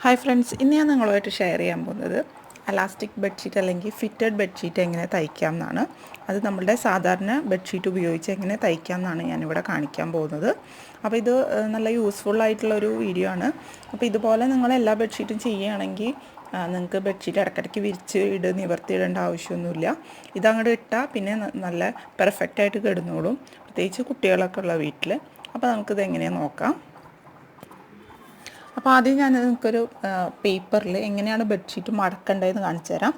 Hi friends, ഇന്ന് ഞാൻ നിങ്ങളുമായിട്ട് ഷെയർ ചെയ്യാൻ പോകുന്നത് അലാസ്റ്റിക് ബെഡ്ഷീറ്റ് അല്ലെങ്കിൽ ഫിറ്റഡ് ബെഡ്ഷീറ്റ് എങ്ങനെ തയ്ക്കാം എന്നാണ്. അത് നമ്മളുടെ സാധാരണ ബെഡ്ഷീറ്റ് ഉപയോഗിച്ച് എങ്ങനെ തയ്ക്കാം എന്നാണ് ഞാനിവിടെ കാണിക്കാൻ പോകുന്നത്. അപ്പോൾ ഇത് നല്ല യൂസ്ഫുൾ ആയിട്ടുള്ളൊരു വീഡിയോ ആണ്. അപ്പോൾ ഇതുപോലെ നിങ്ങൾ എല്ലാ ബെഡ്ഷീറ്റും ചെയ്യുകയാണെങ്കിൽ നിങ്ങൾക്ക് ബെഡ്ഷീറ്റ് ഇടയ്ക്കിടയ്ക്ക് വിരിച്ച് നിവർത്തിയിടേണ്ട ആവശ്യമൊന്നുമില്ല. ഇതങ്ങോട്ട് ഇട്ടാൽ പിന്നെ നല്ല പെർഫെക്റ്റായിട്ട് കിടന്നോളും, പ്രത്യേകിച്ച് കുട്ടികളൊക്കെ ഉള്ള വീട്ടിൽ. അപ്പോൾ നമുക്കിത് എങ്ങനെയാണ് നോക്കാം. അപ്പോൾ ആദ്യം ഞാൻ നിങ്ങൾക്കൊരു പേപ്പറിൽ എങ്ങനെയാണ് ബെഡ്ഷീറ്റ് മടക്കേണ്ടതെന്ന് കാണിച്ചു തരാം.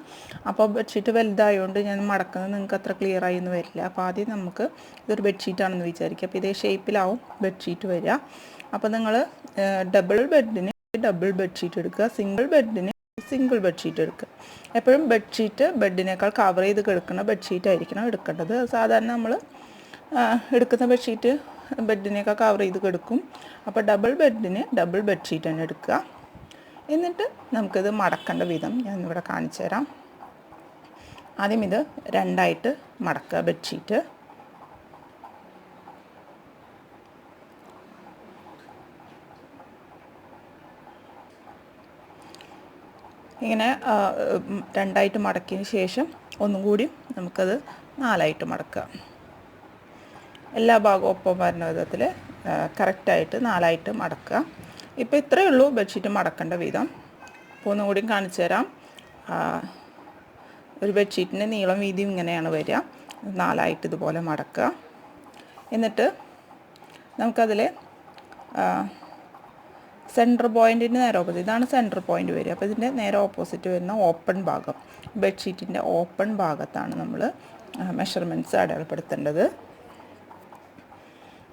അപ്പോൾ ബെഡ്ഷീറ്റ് വലുതായതുകൊണ്ട് ഞാൻ മടക്കുന്നത് നിങ്ങൾക്ക് അത്ര ക്ലിയർ ആയി എന്ന് വരില്ല. അപ്പോൾ ആദ്യം നമുക്ക് ഇതൊരു ബെഡ്ഷീറ്റാണെന്ന് വിചാരിക്കുക. അപ്പോൾ ഇതേ ഷേപ്പിലാവും ബെഡ്ഷീറ്റ് വരിക. അപ്പോൾ നിങ്ങൾ ഡബിൾ ബെഡിന് ഡബിൾ ബെഡ്ഷീറ്റ് എടുക്കുക, സിംഗിൾ ബെഡിന് സിംഗിൾ ബെഡ്ഷീറ്റ് എടുക്കുക. എപ്പോഴും ബെഡ്ഷീറ്റ് ബെഡിനേക്കാൾ കവർ ചെയ്ത് കിടക്കുന്ന ബെഡ്ഷീറ്റ് ആയിരിക്കണം എടുക്കേണ്ടത്. സാധാരണ നമ്മൾ എടുക്കുന്ന ബെഡ്ഷീറ്റ് ബെഡിനൊക്കെ കവർ ചെയ്ത് കിടക്കും. അപ്പോൾ ഡബിൾ ബെഡിന് ഡബിൾ ബെഡ്ഷീറ്റ് തന്നെ എടുക്കുക. എന്നിട്ട് നമുക്കിത് മടക്കേണ്ട വിധം ഞാനിവിടെ കാണിച്ചു തരാം. ആദ്യം ഇത് രണ്ടായിട്ട് മടക്കുക ബെഡ്ഷീറ്റ്. ഇങ്ങനെ രണ്ടായിട്ട് മടക്കിയതിന് ശേഷം ഒന്നും കൂടി നമുക്കത് നാലായിട്ട് മടക്കുക. എല്ലാ ഭാഗവും ഒപ്പം വരുന്ന വിധത്തിൽ കറക്റ്റായിട്ട് നാലായിട്ട് മടക്കുക. ഇപ്പോൾ ഇത്രയേ ഉള്ളൂ ബെഡ്ഷീറ്റ് മടക്കേണ്ട വിധം. അപ്പോൾ ഒന്നും കൂടി കാണിച്ചു തരാം. ഒരു ബെഡ്ഷീറ്റിൻ്റെ നീളം വീതിയും ഇങ്ങനെയാണ് വരിക. നാലായിട്ട് ഇതുപോലെ മടക്കുക. എന്നിട്ട് നമുക്കതിൽ സെൻറ്റർ പോയിൻറ്റിന് നേരെ ഓപ്പോസിറ്റ്, ഇതാണ് സെൻറ്റർ പോയിൻറ്റ് വരിക. അപ്പോൾ ഇതിൻ്റെ നേരെ ഓപ്പോസിറ്റ് വരുന്ന ഓപ്പൺ ഭാഗം, ബെഡ്ഷീറ്റിൻ്റെ ഓപ്പൺ ഭാഗത്താണ് നമ്മൾ മെഷർമെൻറ്റ്സ് അടയാളപ്പെടുത്തേണ്ടത്.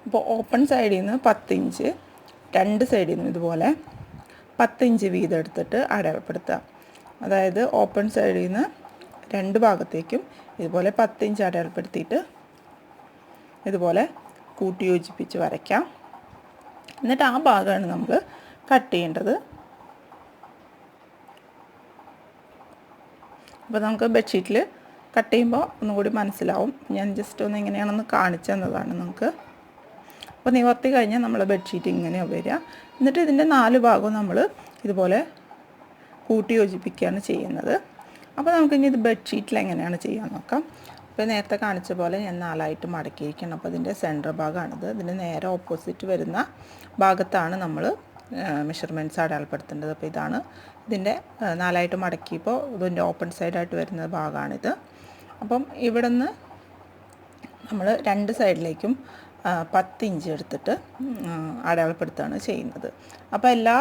അപ്പോൾ ഓപ്പൺ സൈഡിൽ നിന്ന് 10 ഇഞ്ച്, രണ്ട് സൈഡിൽ നിന്ന് ഇതുപോലെ 10 ഇഞ്ച് വീതം എടുത്തിട്ട് അടയാളപ്പെടുത്തുക. അതായത് ഓപ്പൺ സൈഡിൽ നിന്ന് രണ്ട് ഭാഗത്തേക്കും ഇതുപോലെ 10 ഇഞ്ച് അടയാളപ്പെടുത്തിയിട്ട് ഇതുപോലെ കൂട്ടി യോജിപ്പിച്ച് വരയ്ക്കാം. എന്നിട്ട് ആ ഭാഗമാണ് നമ്മൾ കട്ട് ചെയ്യേണ്ടത്. അപ്പോൾ നമുക്ക് ബെഡ്ഷീറ്റിൽ കട്ട് ചെയ്യുമ്പോൾ ഒന്നും കൂടി മനസ്സിലാവും. ഞാൻ ജസ്റ്റ് ഒന്ന് എങ്ങനെയാണെന്ന് കാണിച്ചു തന്നതാണ് നമുക്ക്. അപ്പോൾ നിവർത്തി കഴിഞ്ഞാൽ നമ്മൾ ബെഡ്ഷീറ്റ് ഇങ്ങനെയാണ് വരിക. എന്നിട്ട് ഇതിൻ്റെ 4 ഭാഗവും നമ്മൾ ഇതുപോലെ കൂട്ടി യോജിപ്പിക്കുകയാണ് ചെയ്യുന്നത്. അപ്പോൾ നമുക്കിനി ഇത് ബെഡ്ഷീറ്റിൽ എങ്ങനെയാണ് ചെയ്യാൻ നോക്കാം. അപ്പോൾ നേരത്തെ കാണിച്ച പോലെ ഞാൻ 4ആയിട്ട് മടക്കിയിരിക്കണം. അപ്പോൾ ഇതിൻ്റെ സെൻറ്റർ ഭാഗമാണിത്. ഇതിന് നേരെ ഓപ്പോസിറ്റ് വരുന്ന ഭാഗത്താണ് നമ്മൾ മെഷർമെൻറ്റ്സ് അടയാളപ്പെടുത്തേണ്ടത്. അപ്പോൾ ഇതാണ് ഇതിൻ്റെ 4ആയിട്ട് മടക്കിയപ്പോൾ ഇതിൻ്റെ ഓപ്പൺ സൈഡായിട്ട് വരുന്ന ഭാഗമാണിത്. അപ്പം ഇവിടെ നിന്ന് നമ്മൾ രണ്ട് സൈഡിലേക്കും 10 ഇഞ്ച് എടുത്തിട്ട് അടയാളപ്പെടുത്തുകയാണ് ചെയ്യുന്നത്. അപ്പോൾ എല്ലാ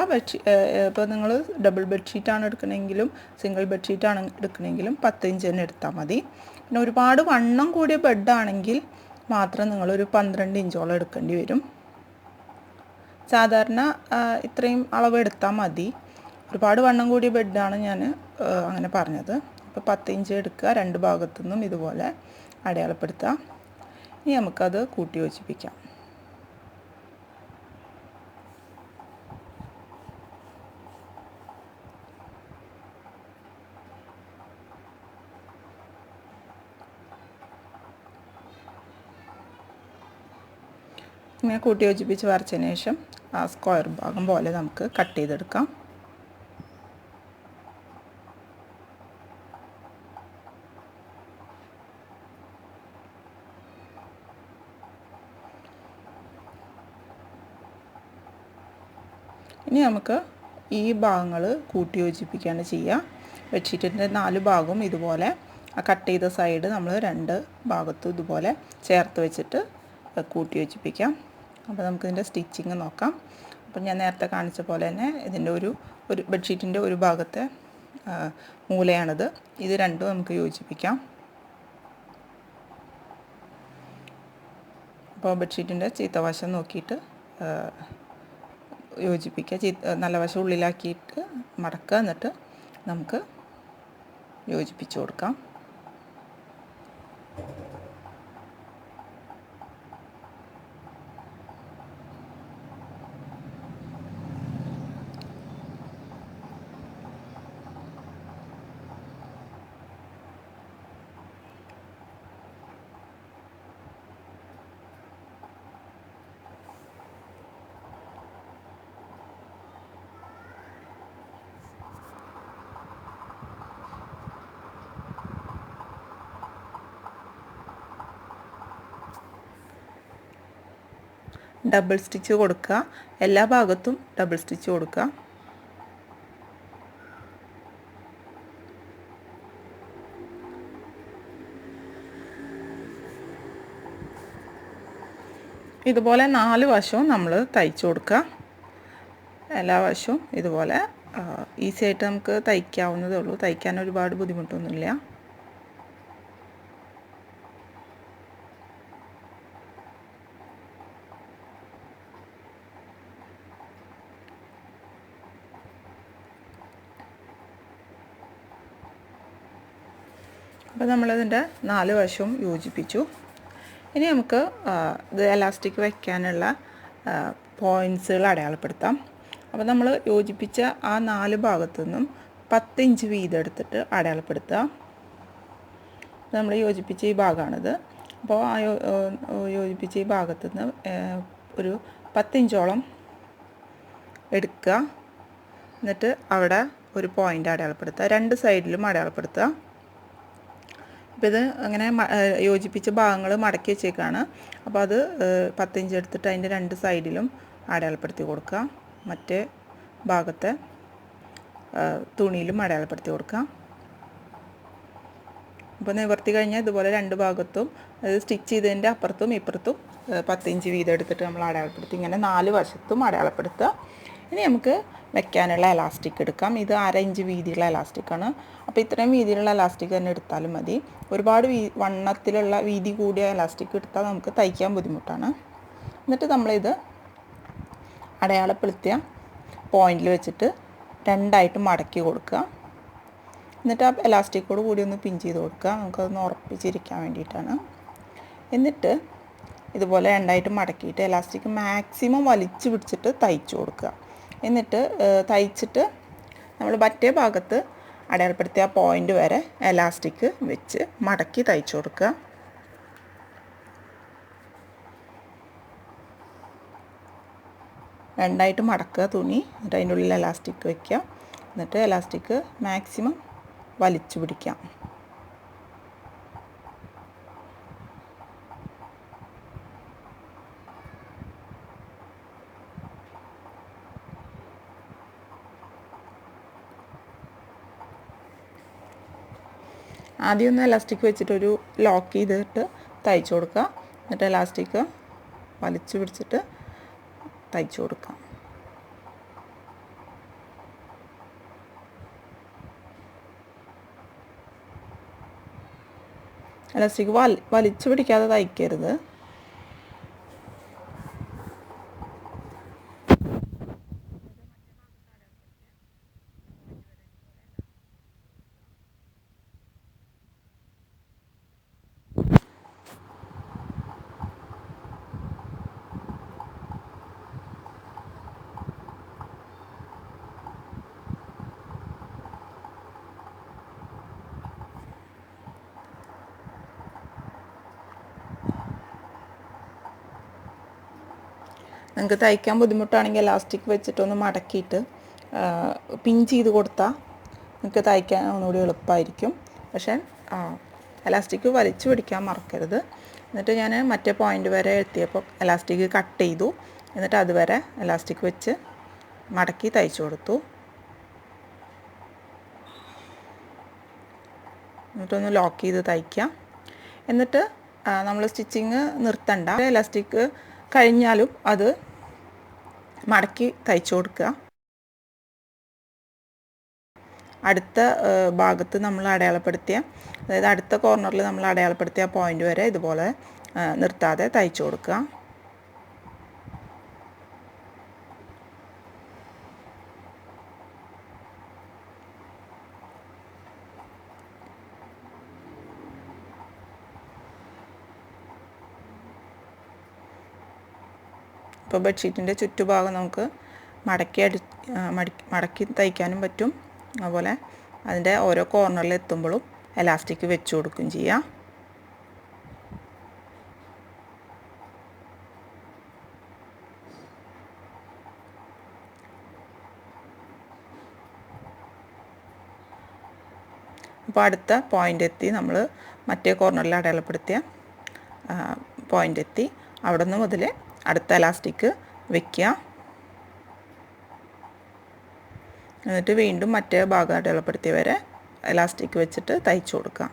ഇപ്പോൾ നിങ്ങൾ ഡബിൾ ബെഡ്ഷീറ്റാണ് എടുക്കണമെങ്കിലും സിംഗിൾ ബെഡ്ഷീറ്റാണ് എടുക്കണമെങ്കിലും 10 ഇഞ്ച് തന്നെ എടുത്താൽ മതി. പിന്നെ ഒരുപാട് വണ്ണം കൂടിയ ബെഡാണെങ്കിൽ മാത്രം നിങ്ങളൊരു 12 ഇഞ്ചോളം എടുക്കേണ്ടി വരും. സാധാരണ ഇത്രയും അളവ് എടുത്താൽ മതി. ഒരുപാട് വണ്ണം കൂടിയ ബെഡാണ് ഞാൻ അങ്ങനെ പറഞ്ഞത്. അപ്പോൾ 10 ഇഞ്ച് എടുക്കുക, രണ്ട് ഭാഗത്തു നിന്നും ഇതുപോലെ അടയാളപ്പെടുത്തുക. ഇനി നമുക്കത് കൂട്ടി യോജിപ്പിക്കാം. ഇങ്ങനെ കൂട്ടി യോജിപ്പിച്ച് വരച്ചതിന് ശേഷം ആ സ്ക്വയർ ഭാഗം പോലെ നമുക്ക് കട്ട് ചെയ്തെടുക്കാം. ഇനി നമുക്ക് ഈ ഭാഗങ്ങൾ കൂട്ടി യോജിപ്പിക്കുകയാണ് ചെയ്യുക. ബെഡ്ഷീറ്റിൻ്റെ 4 ഭാഗവും ഇതുപോലെ ആ കട്ട് ചെയ്ത സൈഡ് നമ്മൾ രണ്ട് ഭാഗത്തും ഇതുപോലെ ചേർത്ത് വെച്ചിട്ട് കൂട്ടി യോജിപ്പിക്കാം. അപ്പോൾ നമുക്കിതിൻ്റെ സ്റ്റിച്ചിങ് നോക്കാം. അപ്പോൾ ഞാൻ നേരത്തെ കാണിച്ച പോലെ തന്നെ ഇതിൻ്റെ ഒരു ബെഡ്ഷീറ്റിൻ്റെ ഒരു ഭാഗത്തെ മൂലയാണിത്. ഇത് രണ്ടും നമുക്ക് യോജിപ്പിക്കാം. അപ്പോൾ ബെഡ്ഷീറ്റിൻ്റെ ചീത്തവശം നോക്കിയിട്ട് യോജിപ്പിക്കുക. നല്ല വശം ഉള്ളിലാക്കിയിട്ട് മടക്കുക. എന്നിട്ട് നമുക്ക് യോജിപ്പിച്ച് കൊടുക്കാം. ഡബിൾ സ്റ്റിച്ച് കൊടുക്കുക. എല്ലാ ഭാഗത്തും ഡബിൾ സ്റ്റിച്ച് കൊടുക്കുക. ഇതുപോലെ 4 വശവും നമ്മൾ തയ്ച്ചു കൊടുക്കുക. എല്ലാ വശവും ഇതുപോലെ ഈസി ആയിട്ട് നമുക്ക് തയ്ക്കാവുന്നതേ ഉള്ളൂ. തയ്ക്കാൻ ഒരുപാട് ബുദ്ധിമുട്ടൊന്നുമില്ല. അപ്പോൾ നമ്മളതിൻ്റെ 4 വശവും യോജിപ്പിച്ചു. ഇനി നമുക്ക് ഇത് എലാസ്റ്റിക് വയ്ക്കാനുള്ള പോയിൻറ്റ്സുകൾ അടയാളപ്പെടുത്താം. അപ്പോൾ നമ്മൾ യോജിപ്പിച്ച ആ 4 ഭാഗത്തു നിന്നും 10 ഇഞ്ച് വീതം എടുത്തിട്ട് അടയാളപ്പെടുത്തുക. നമ്മൾ യോജിപ്പിച്ച ഈ ഭാഗമാണിത്. അപ്പോൾ ആ യോജിപ്പിച്ച ഈ ഭാഗത്തു നിന്ന് ഒരു 10 ഇഞ്ചോളം എടുക്കുക. എന്നിട്ട് അവിടെ ഒരു പോയിൻ്റ് അടയാളപ്പെടുത്തുക. 2 സൈഡിലും അടയാളപ്പെടുത്തുക. അപ്പോൾ ഇത് അങ്ങനെ യോജിപ്പിച്ച ഭാഗങ്ങൾ മടക്കി വെച്ചേക്കാണ്. അപ്പോൾ അത് 10 ഇഞ്ച് എടുത്തിട്ട് അതിൻ്റെ 2 സൈഡിലും അടയാളപ്പെടുത്തി കൊടുക്കുക. മറ്റേ ഭാഗത്തെ തുണിയിലും അടയാളപ്പെടുത്തി കൊടുക്കുക. അപ്പോൾ നിവർത്തി കഴിഞ്ഞാൽ ഇതുപോലെ 2 ഭാഗത്തും അത് സ്റ്റിച്ച് ചെയ്തതിൻ്റെ അപ്പുറത്തും ഇപ്പുറത്തും 10 ഇഞ്ച് വീതം എടുത്തിട്ട് നമ്മൾ അടയാളപ്പെടുത്തി ഇങ്ങനെ 4 വശത്തും അടയാളപ്പെടുത്തുക. ഇനി നമുക്ക് വെക്കാനുള്ള എലാസ്റ്റിക് എടുക്കാം. ഇത് 1/2 ഇഞ്ച് വീതിയുള്ള എലാസ്റ്റിക്കാണ്. അപ്പോൾ ഇത്രയും വീതിയിലുള്ള എലാസ്റ്റിക് തന്നെ എടുത്താലും മതി. ഒരുപാട് വണ്ണത്തിലുള്ള വീതി കൂടിയ എലാസ്റ്റിക് എടുത്താൽ നമുക്ക് തയ്ക്കാൻ ബുദ്ധിമുട്ടാണ്. എന്നിട്ട് നമ്മളിത് അടയാളപ്പെടുത്തിയ പോയിന്റിൽ വെച്ചിട്ട് 2ആയിട്ട് മടക്കി കൊടുക്കുക. എന്നിട്ട് ആ എലാസ്റ്റിക്കോട് കൂടി ഒന്ന് പിൻ ചെയ്ത് കൊടുക്കുക. നമുക്കതൊന്ന് ഉറപ്പിച്ചിരിക്കാൻ വേണ്ടിയിട്ടാണ്. എന്നിട്ട് ഇതുപോലെ 2ആയിട്ട് മടക്കിയിട്ട് എലാസ്റ്റിക് മാക്സിമം വലിച്ചു പിടിച്ചിട്ട് തയ്ച്ചു കൊടുക്കുക. എന്നിട്ട് തയ്ച്ചിട്ട് നമ്മൾ മറ്റേ ഭാഗത്ത് അടയാളപ്പെടുത്തിയ പോയിൻ്റ് വരെ എലാസ്റ്റിക് വെച്ച് മടക്കി തയ്ച്ചു കൊടുക്കുക. രണ്ടായിട്ട് മടക്കുക തുണി. എന്നിട്ട് അതിൻ്റെ ഉള്ളിൽ എലാസ്റ്റിക് വയ്ക്കുക. എന്നിട്ട് എലാസ്റ്റിക് മാക്സിമം വലിച്ചു പിടിക്കാം. ആദ്യം ഒന്ന് എലാസ്റ്റിക് വെച്ചിട്ടൊരു ലോക്ക് ചെയ്തിട്ട് തയ്ച്ചു കൊടുക്കുക. എന്നിട്ട് എലാസ്റ്റിക് വലിച്ചു പിടിച്ചിട്ട് തയ്ച്ചു കൊടുക്കാം. എലാസ്റ്റിക് വലിച്ചു പിടിക്കാതെ തയ്ക്കരുത്. നിങ്ങൾക്ക് തയ്ക്കാൻ ബുദ്ധിമുട്ടാണെങ്കിൽ എലാസ്റ്റിക് വെച്ചിട്ടൊന്ന് മടക്കിയിട്ട് പിൻ ചെയ്ത് കൊടുത്താൽ നിങ്ങൾക്ക് തയ്ക്കാൻ ഒന്നുകൂടി എളുപ്പമായിരിക്കും. പക്ഷേ എലാസ്റ്റിക് വലിച്ചു പിടിക്കാൻ മറക്കരുത്. എന്നിട്ട് ഞാൻ മറ്റേ പോയിൻ്റ് വരെ എത്തിയപ്പോൾ എലാസ്റ്റിക് കട്ട് ചെയ്തു. എന്നിട്ട് അതുവരെ എലാസ്റ്റിക് വെച്ച് മടക്കി തയ്ച്ചു കൊടുത്തു. എന്നിട്ടൊന്ന് ലോക്ക് ചെയ്ത് തയ്ക്കാം. എന്നിട്ട് നമ്മൾ സ്റ്റിച്ചിങ് നിർത്തണ്ട. എലാസ്റ്റിക് കഴിഞ്ഞാലും അത് മടക്കി തയ്ച്ചു കൊടുക്കുക. അടുത്ത ഭാഗത്ത് നമ്മൾ അടയാളപ്പെടുത്തിയ, അതായത് അടുത്ത കോർണറിൽ നമ്മൾ അടയാളപ്പെടുത്തിയ പോയിൻ്റ് വരെ ഇതുപോലെ നിർത്താതെ തയ്ച്ചു കൊടുക്കുക. ഇപ്പോൾ ബെഡ്ഷീറ്റിൻ്റെ ചുറ്റുഭാഗം നമുക്ക് മടക്കി തയ്ക്കാനും പറ്റും. അതുപോലെ അതിൻ്റെ ഓരോ കോർണറിൽ എത്തുമ്പോഴും എലാസ്റ്റിക് വെച്ച് കൊടുക്കുകയും ചെയ്യാം. അപ്പോൾ അടുത്ത പോയിൻ്റ് എത്തി, നമ്മൾ മറ്റേ കോർണറിൽ അടയാളപ്പെടുത്തിയ പോയിൻ്റ് എത്തി. അവിടെ നിന്ന് മുതൽ അടുത്ത എലാസ്റ്റിക് വെക്കുക. എന്നിട്ട് വീണ്ടും മറ്റേ ഭാഗം അടയാളപ്പെടുത്തിയ വരെ എലാസ്റ്റിക് വെച്ചിട്ട് തയ്ച്ചു കൊടുക്കുക.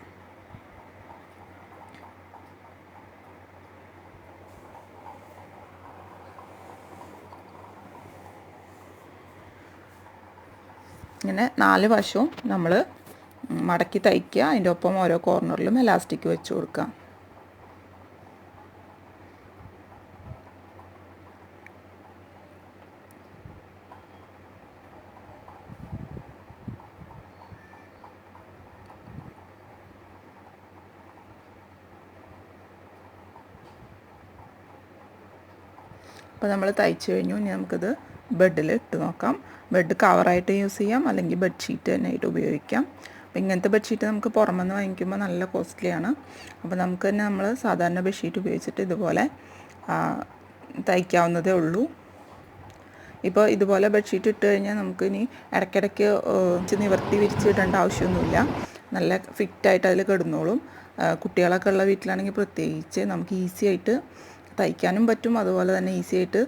ഇങ്ങനെ 4 വശവും നമ്മൾ മടക്കി തയ്ക്കുക. അതിൻ്റെ ഒപ്പം ഓരോ കോർണറിലും എലാസ്റ്റിക് വെച്ച് കൊടുക്കുക. അപ്പോൾ നമ്മൾ തയ്ച്ചു കഴിഞ്ഞു. ഇനി നമുക്കിത് ബെഡിൽ ഇട്ട് നോക്കാം. ബെഡ് കവറായിട്ട് യൂസ് ചെയ്യാം, അല്ലെങ്കിൽ ബെഡ്ഷീറ്റ് തന്നെ ആയിട്ട് ഉപയോഗിക്കാം. അപ്പോൾ ഇങ്ങനത്തെ ബെഡ്ഷീറ്റ് നമുക്ക് പുറമെന്ന് വാങ്ങിക്കുമ്പോൾ നല്ല കോസ്റ്റ്ലിയാണ്. അപ്പോൾ നമുക്ക് തന്നെ നമ്മൾ സാധാരണ ബെഡ്ഷീറ്റ് ഉപയോഗിച്ചിട്ട് ഇതുപോലെ തയ്ക്കാവുന്നതേ ഉള്ളൂ. ഇപ്പോൾ ഇതുപോലെ ബെഡ്ഷീറ്റ് ഇട്ട് കഴിഞ്ഞാൽ നമുക്ക് ഇനി ഇടയ്ക്കിടയ്ക്ക് നിവർത്തി വിരിച്ചിടേണ്ട ആവശ്യമൊന്നുമില്ല. നല്ല ഫിറ്റായിട്ട് അതിൽ കിടന്നോളും. കുട്ടികളൊക്കെ ഉള്ള വീട്ടിലാണെങ്കിൽ പ്രത്യേകിച്ച് നമുക്ക് ഈസി ആയിട്ട് തയ്ക്കാനും പറ്റും, അതുപോലെ തന്നെ ഈസി ആയിട്ട്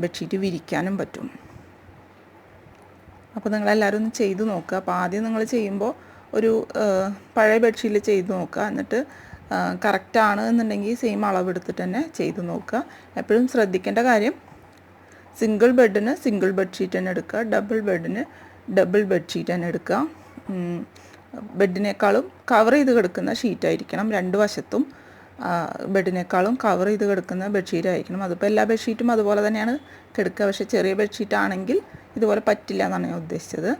ബെഡ്ഷീറ്റ് വിരിക്കാനും പറ്റും. അപ്പോൾ നിങ്ങളെല്ലാവരും ഒന്ന് ചെയ്ത് നോക്കുക. അപ്പോൾ ആദ്യം നിങ്ങൾ ചെയ്യുമ്പോൾ ഒരു പഴയ ബെഡ്ഷീറ്റിൽ ചെയ്ത് നോക്കുക. എന്നിട്ട് കറക്റ്റാണ് എന്നുണ്ടെങ്കിൽ സെയിം അളവെടുത്തിട്ട് തന്നെ ചെയ്ത് നോക്കുക. എപ്പോഴും ശ്രദ്ധിക്കേണ്ട കാര്യം, സിംഗിൾ ബെഡിന് സിംഗിൾ ബെഡ്ഷീറ്റ് തന്നെ എടുക്കുക, ഡബിൾ ബെഡിന് ഡബിൾ ബെഡ്ഷീറ്റ് തന്നെ എടുക്കുക. ബെഡിനേക്കാളും കവർ ചെയ്ത് കിടക്കുന്ന ഷീറ്റായിരിക്കണം. രണ്ട് വശത്തും ബെഡിനേക്കാളും കവർ ചെയ്ത് കിടക്കുന്ന ബെഡ്ഷീറ്റ് ആയിരിക്കണം. അതിപ്പോൾ എല്ലാ ബെഡ്ഷീറ്റും അതുപോലെ തന്നെയാണ് കിടക്കുക. പക്ഷേ ചെറിയ ബെഡ്ഷീറ്റ് ആണെങ്കിൽ ഇതുപോലെ പറ്റില്ല എന്നാണ് ഞാൻ ഉദ്ദേശിച്ചത്.